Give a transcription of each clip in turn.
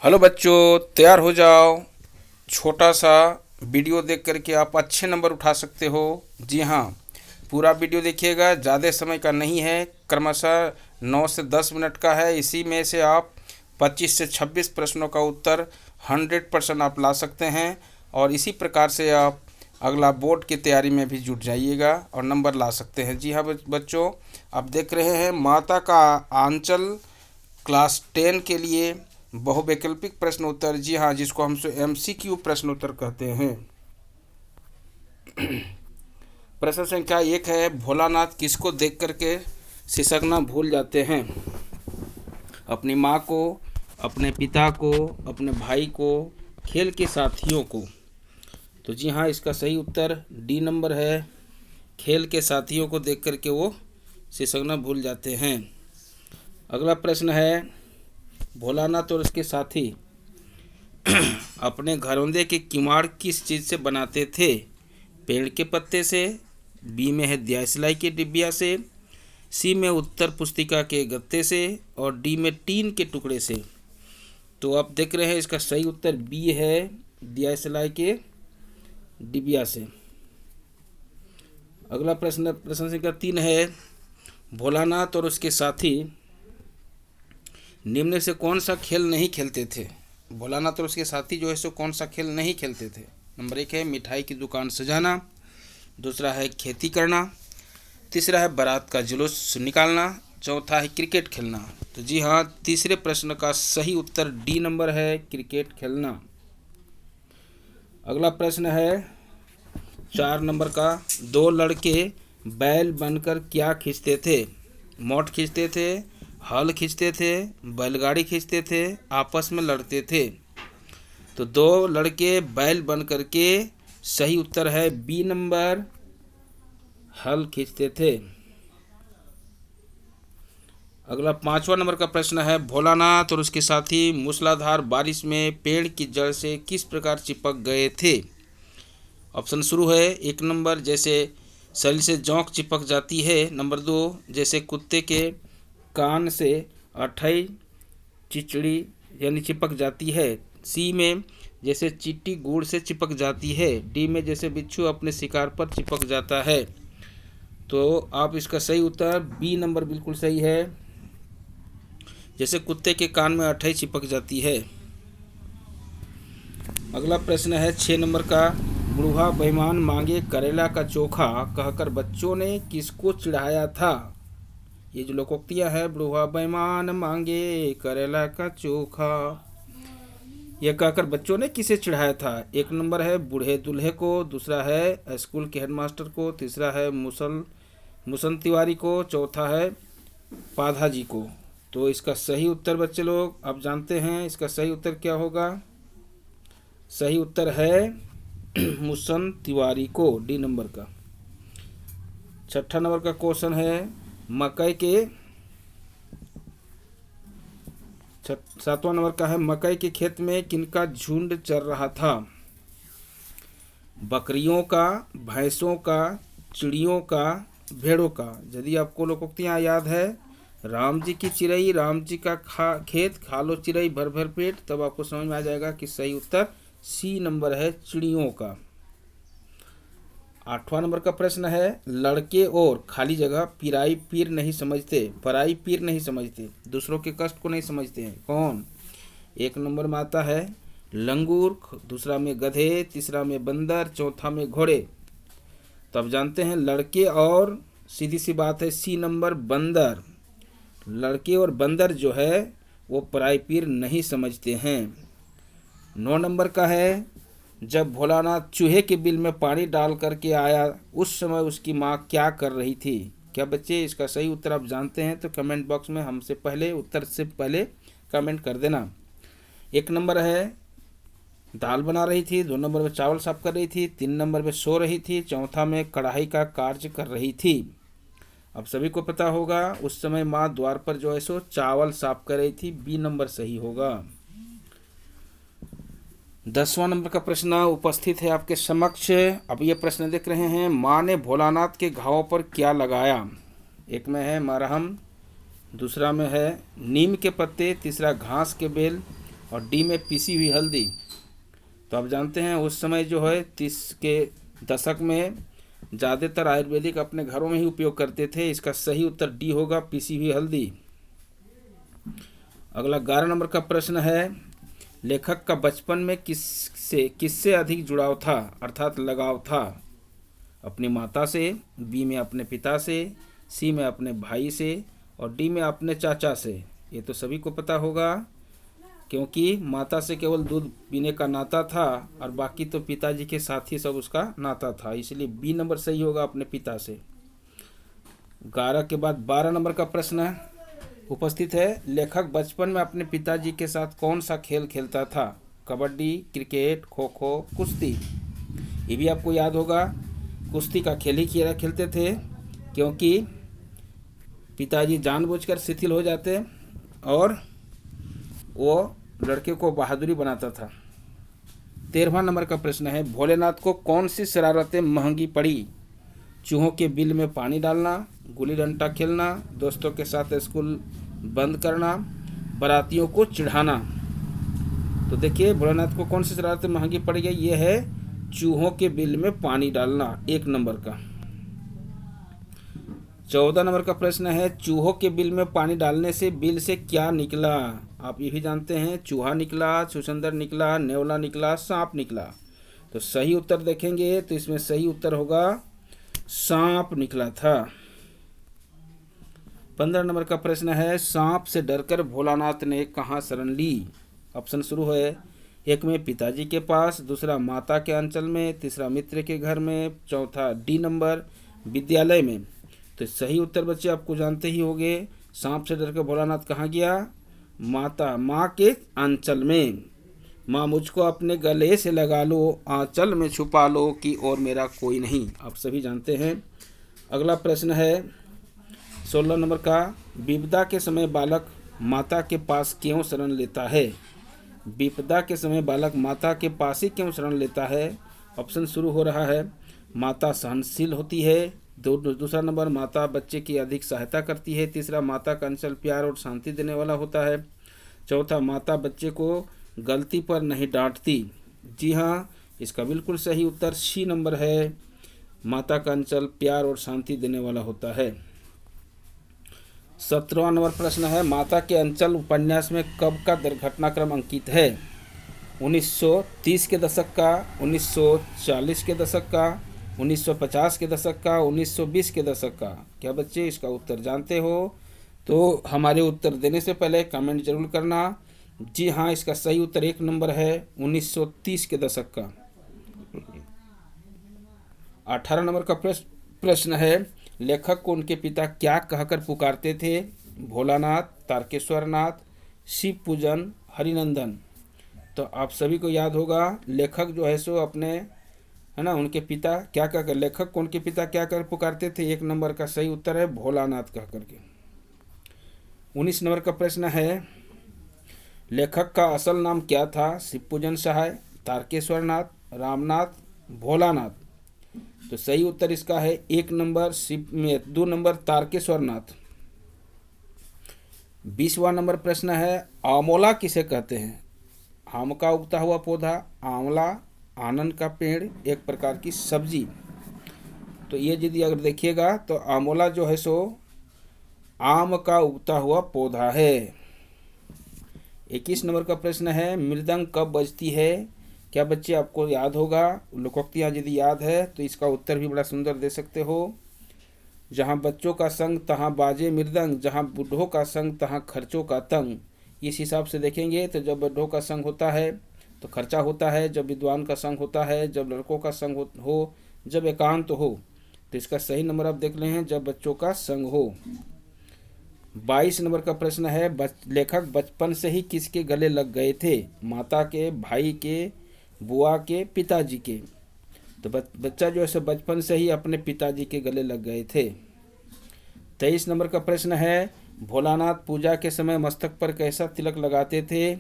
Hello बच्चों, तैयार हो जाओ। छोटा सा वीडियो देख करके आप अच्छे नंबर उठा सकते हो। जी हाँ, पूरा वीडियो देखिएगा, ज़्यादा समय का नहीं है, क्रमशः 9 से 10 मिनट का है। इसी में से आप 25 से 26 प्रश्नों का उत्तर 100% आप ला सकते हैं और इसी प्रकार से आप अगला बोर्ड की तैयारी में भी जुट जाइएगा और नंबर ला सकते हैं। जी हाँ बच्चों, आप देख रहे हैं माता का आंचल क्लास 10 के लिए बहुवैकल्पिक प्रश्न उत्तर। जी हाँ, जिसको हम MCQ प्रश्न उत्तर कहते हैं। प्रश्न संख्या 1 है, भोलानाथ किसको देख करके सिसकना भूल जाते हैं? अपनी माँ को, अपने पिता को, अपने भाई को, खेल के साथियों को। तो जी हाँ, इसका सही उत्तर डी नंबर है, खेल के साथियों को देख करके वो सिसकना भूल जाते हैं। अगला प्रश्न है, भोलानाथ और उसके साथी अपने घरौंदे के किवाड़ किस चीज़ से बनाते थे? पेड़ के पत्ते से, बी में है दिया सिलाई के डिब्बिया से, सी में उत्तर पुस्तिका के गत्ते से और डी में टीन के टुकड़े से। तो आप देख रहे हैं इसका सही उत्तर बी है, दिया सिलाई के डिब्बिया से। अगला प्रश्न संख्या 3 है, भोलानाथ और उसके साथी निम्न से कौन सा खेल नहीं खेलते थे? भोलानाथ और उसके साथी जो है सो कौन सा खेल नहीं खेलते थे? नंबर 1 है मिठाई की दुकान सजाना, दूसरा है खेती करना, तीसरा है बारात का जुलूस निकालना, चौथा है क्रिकेट खेलना। तो जी हाँ, तीसरे प्रश्न का सही उत्तर डी नंबर है, क्रिकेट खेलना। अगला प्रश्न है 4 नंबर का, दो लड़के बैल बनकर क्या खींचते थे? मोट खींचते थे, हल खींचते थे, बैलगाड़ी खींचते थे, आपस में लड़ते थे। तो दो लड़के बैल बन करके सही उत्तर है बी नंबर, हल खींचते थे। अगला 5वां नंबर का प्रश्न है, भोलानाथ और उसके साथी मूसलाधार बारिश में पेड़ की जड़ से किस प्रकार चिपक गए थे? ऑप्शन शुरू है। 1 नंबर, जैसे शरीर से जोंक चिपक जाती है। नंबर 2, जैसे कुत्ते के कान से अठई चिचड़ी यानी चिपक जाती है। सी में जैसे चींटी गुड़ से चिपक जाती है। डी में जैसे बिच्छू अपने शिकार पर चिपक जाता है। तो आप इसका सही उत्तर बी नंबर बिल्कुल सही है, जैसे कुत्ते के कान में अठई चिपक जाती है। अगला प्रश्न है 6 नंबर का, बुढ़वा बेईमान मांगे करेला का चोखा कहकर बच्चों ने किसको चिढ़ाया था? ये जो लोकोक्तियाँ है, बुढ़वा बेईमान मांगे करेला का चोखा, यह कहकर बच्चों ने किसे चिढ़ाया था? 1 नंबर है बूढ़े दूल्हे को, दूसरा है स्कूल के हेडमास्टर को, तीसरा है मुसन तिवारी को, चौथा है पाधा जी को। तो इसका सही उत्तर बच्चे लोग आप जानते हैं, इसका सही उत्तर क्या होगा? सही उत्तर है मुसन तिवारी को, डी नंबर का। 6 नंबर का क्वेश्चन है, मकई के 7वां नंबर का है, मकई के खेत में किनका झुंड चर रहा था? बकरियों का, भैंसों का, चिड़ियों का, भेड़ों का। यदि आपको लोकोक्तियाँ याद है, राम जी की चिड़ई, राम जी का खेत, खा लो चिड़ई भर भर पेट, तब आपको समझ में आ जाएगा कि सही उत्तर सी नंबर है, चिड़ियों का। 8वां नंबर का प्रश्न है, लड़के और खाली जगह पराई पीर नहीं समझते, दूसरों के कष्ट को नहीं समझते हैं। कौन? 1 नंबर में आता है लंगूर, दूसरा में गधे, तीसरा में बंदर, चौथा में घोड़े। तो आप जानते हैं लड़के और सीधी सी बात है सी नंबर बंदर। लड़के और बंदर जो है वो पराई पीर नहीं समझते हैं। 9 नंबर का है, जब भोलानाथ चूहे के बिल में पानी डाल करके आया उस समय उसकी माँ क्या कर रही थी? क्या बच्चे इसका सही उत्तर आप जानते हैं? तो कमेंट बॉक्स में हमसे पहले उत्तर से पहले कमेंट कर देना। 1 नंबर है दाल बना रही थी, 2 नंबर में चावल साफ कर रही थी, 3 नंबर में सो रही थी, चौथा में कढ़ाई का कार्य कर रही थी। अब सभी को पता होगा उस समय माँ द्वार पर जो है सो चावल साफ कर रही थी, बी नंबर सही होगा। 10वां नंबर का प्रश्न उपस्थित है आपके समक्ष। अब ये प्रश्न देख रहे हैं, माँ ने भोलानाथ के घावों पर क्या लगाया? 1 में है मरहम, दूसरा में है नीम के पत्ते, तीसरा घास के बेल, और डी में पीसी हुई हल्दी। तो आप जानते हैं उस समय जो है 30 के दशक में ज़्यादातर आयुर्वेदिक अपने घरों में ही उपयोग करते थे। इसका सही उत्तर डी होगा, पीसी हुई हल्दी। अगला 11 नंबर का प्रश्न है, लेखक का बचपन में किससे अधिक जुड़ाव था अर्थात लगाव था? अपनी माता से, बी में अपने पिता से, सी में अपने भाई से और डी में अपने चाचा से। ये तो सभी को पता होगा, क्योंकि माता से केवल दूध पीने का नाता था और बाकी तो पिताजी के साथ ही सब उसका नाता था, इसलिए बी नंबर सही होगा, अपने पिता से। 11 के बाद 12 नंबर का प्रश्न उपस्थित है, लेखक बचपन में अपने पिताजी के साथ कौन सा खेल खेलता था? कबड्डी, क्रिकेट, खो खो, कुश्ती। ये भी आपको याद होगा, कुश्ती का खेल ही खेलते थे, क्योंकि पिताजी जानबूझकर शिथिल हो जाते और वो लड़के को बहादुरी बनाता था। 13वां नंबर का प्रश्न है, भोलेनाथ को कौन सी शरारतें महंगी पड़ी? चूहों के बिल में पानी डालना, गुल्ली डंडा खेलना, दोस्तों के साथ स्कूल बंद करना, बारातियों को चिढ़ाना। तो देखिए भोलेनाथ को कौन सी शरारतें महंगी पड़ गई? ये है चूहों के बिल में पानी डालना, 1 नंबर का। 14 नंबर का प्रश्न है, चूहों के बिल में पानी डालने से बिल से क्या निकला? आप ये भी जानते हैं, चूहा निकला, छुछंदर निकला, नेवला निकला, सांप निकला। तो सही उत्तर देखेंगे तो इसमें सही उत्तर होगा सांप निकला था। 15 नंबर का प्रश्न है, सांप से डरकर भोलानाथ ने कहाँ शरण ली? ऑप्शन शुरू है, 1 में पिताजी के पास, दूसरा माता के अंचल में, तीसरा मित्र के घर में, चौथा डी नंबर विद्यालय में। तो सही उत्तर बच्चे आपको जानते ही होंगे, सांप से डरकर भोलानाथ कहाँ गया? माँ के आंचल में। माँ मुझको अपने गले से लगा लो, आंचल में छुपा लो कि और मेरा कोई नहीं। आप सभी जानते हैं। अगला प्रश्न है 16 नंबर का, विपदा के समय बालक माता के पास क्यों शरण लेता है? विपदा के समय बालक माता के पास ही क्यों शरण लेता है? ऑप्शन शुरू हो रहा है, माता सहनशील होती है, दूसरा नंबर माता बच्चे की अधिक सहायता करती है, तीसरा माता का अंचल प्यार और शांति देने वाला होता है, चौथा माता बच्चे को गलती पर नहीं डांटती। जी हाँ, इसका बिल्कुल सही उत्तर सी नंबर है, माता का अंचल प्यार और शांति देने वाला होता है। 17वां नंबर प्रश्न है, माता के अंचल उपन्यास में कब का घटनाक्रम अंकित है? 1930 के दशक का, 1940 के दशक का, 1950 के दशक का, 1920 के दशक का। क्या बच्चे इसका उत्तर जानते हो? तो हमारे उत्तर देने से पहले कमेंट जरूर करना। जी हाँ, इसका सही उत्तर 1 नंबर है, 1930 के दशक का। 18 नंबर का प्रश्न है, लेखक को उनके पिता क्या कहकर पुकारते थे? भोलानाथ, तारकेश्वरनाथ, शिव पूजन, हरिनंदन। तो आप सभी को याद होगा, लेखक जो है सो अपने उनके पिता क्या कहकर, लेखक को उनके पिता क्या कर पुकारते थे? 1 नंबर का सही उत्तर है भोलानाथ कह करके। 19 नंबर का प्रश्न है, लेखक का असल नाम क्या था? शिवपूजन सहाय, तारकेश्वरनाथ, रामनाथ, भोलानाथ। तो सही उत्तर इसका है 1 नंबर शिव में, 2 नंबर तारकेश्वरनाथ। 20वां नंबर प्रश्न है, आमोला किसे कहते हैं? आम का उगता हुआ पौधा, आंवला, आनंद का पेड़, एक प्रकार की सब्जी। तो ये यदि अगर देखिएगा तो आमोला जो है सो आम का उगता हुआ पौधा है। 21 नंबर का प्रश्न है, मृदंग कब बजती है? क्या बच्चे आपको याद होगा? लोकोक्तियाँ यदि याद है तो इसका उत्तर भी बड़ा सुंदर दे सकते हो। जहाँ बच्चों का संग तहाँ बाजे मृदंग, जहाँ बूढ़ों का संग तहाँ खर्चों का तंग। इस हिसाब से देखेंगे तो जब बूढ़ों का संग होता है तो खर्चा होता है, जब विद्वान का संग होता है, जब लड़कों का संग हो, जब एकांत हो। तो इसका सही नंबर आप देख ले हैं, जब बच्चों का संग हो। 22 नंबर का प्रश्न है, लेखक बचपन से ही किसके गले लग गए थे? माता के, भाई के, बुआ के, पिताजी के। तो बच्चा जो है बचपन से ही अपने पिताजी के गले लग गए थे। 23 नंबर का प्रश्न है, भोलानाथ पूजा के समय मस्तक पर कैसा तिलक लगाते थे?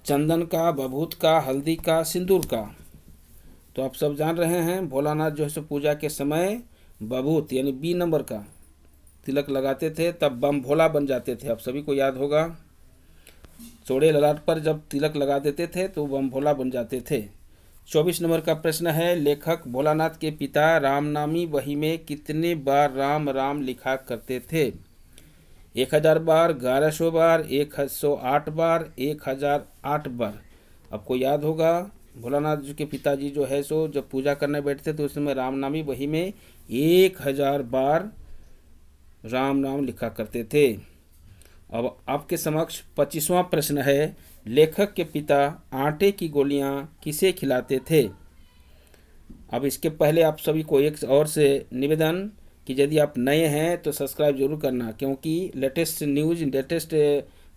चंदन का, बभूत का, हल्दी का, सिंदूर का। तो आप सब जान रहे हैं, भोलानाथ जो है पूजा के समय बभूत यानी बी नंबर का तिलक लगाते थे, तब बम भोला बन जाते थे। आप सभी को याद होगा। चौड़े ललाट पर जब तिलक लगा देते थे तो बम भोला बन जाते थे। 24 नंबर का प्रश्न है, लेखक भोलानाथ के पिता रामनामी बही में कितने बार राम राम लिखा करते थे? 1000 बार, 1100 बार, 108 बार, 1008 बार। आपको याद होगा भोलानाथ जी के पिताजी जो है सो जब पूजा करने बैठते तो उस समय रामनामी बही में 1000 बार राम नाम लिखा करते थे। अब आपके समक्ष 25वां प्रश्न है, लेखक के पिता आटे की गोलियां किसे खिलाते थे? अब इसके पहले आप सभी को एक और से निवेदन कि यदि आप नए हैं तो सब्सक्राइब जरूर करना, क्योंकि लेटेस्ट न्यूज़, लेटेस्ट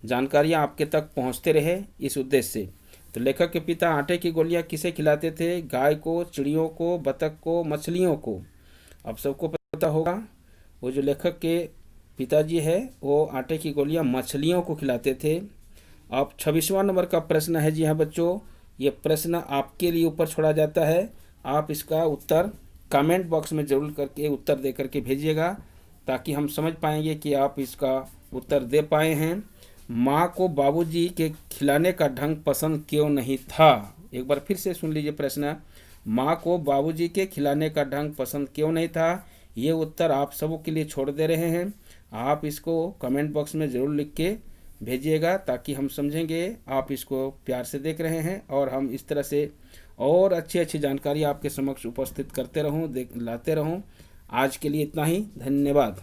जानकारियां आपके तक पहुंचते रहे, इस उद्देश्य से। तो लेखक के पिता आटे की गोलियां किसे खिलाते थे? गाय को, चिड़ियों को, बतख को, मछलियों को। अब सबको पता होगा वो जो लेखक के पिताजी है वो आटे की गोलियां मछलियों को खिलाते थे। अब 26वां नंबर का प्रश्न है, जी हाँ बच्चों, ये प्रश्न आपके लिए ऊपर छोड़ा जाता है। आप इसका उत्तर कमेंट बॉक्स में ज़रूर करके उत्तर दे करके भेजिएगा, ताकि हम समझ पाएंगे कि आप इसका उत्तर दे पाए हैं। माँ को बाबूजी के खिलाने का ढंग पसंद क्यों नहीं था? एक बार फिर से सुन लीजिए प्रश्न। माँ को बाबूजी के खिलाने का ढंग पसंद क्यों नहीं था? ये उत्तर आप सबों के लिए छोड़ दे रहे हैं। आप इसको कमेंट बॉक्स में ज़रूर लिख के भेजिएगा, ताकि हम समझेंगे आप इसको प्यार से देख रहे हैं, और हम इस तरह से और अच्छी अच्छी जानकारी आपके समक्ष उपस्थित करते रहूं, लाते रहूं। आज के लिए इतना ही, धन्यवाद।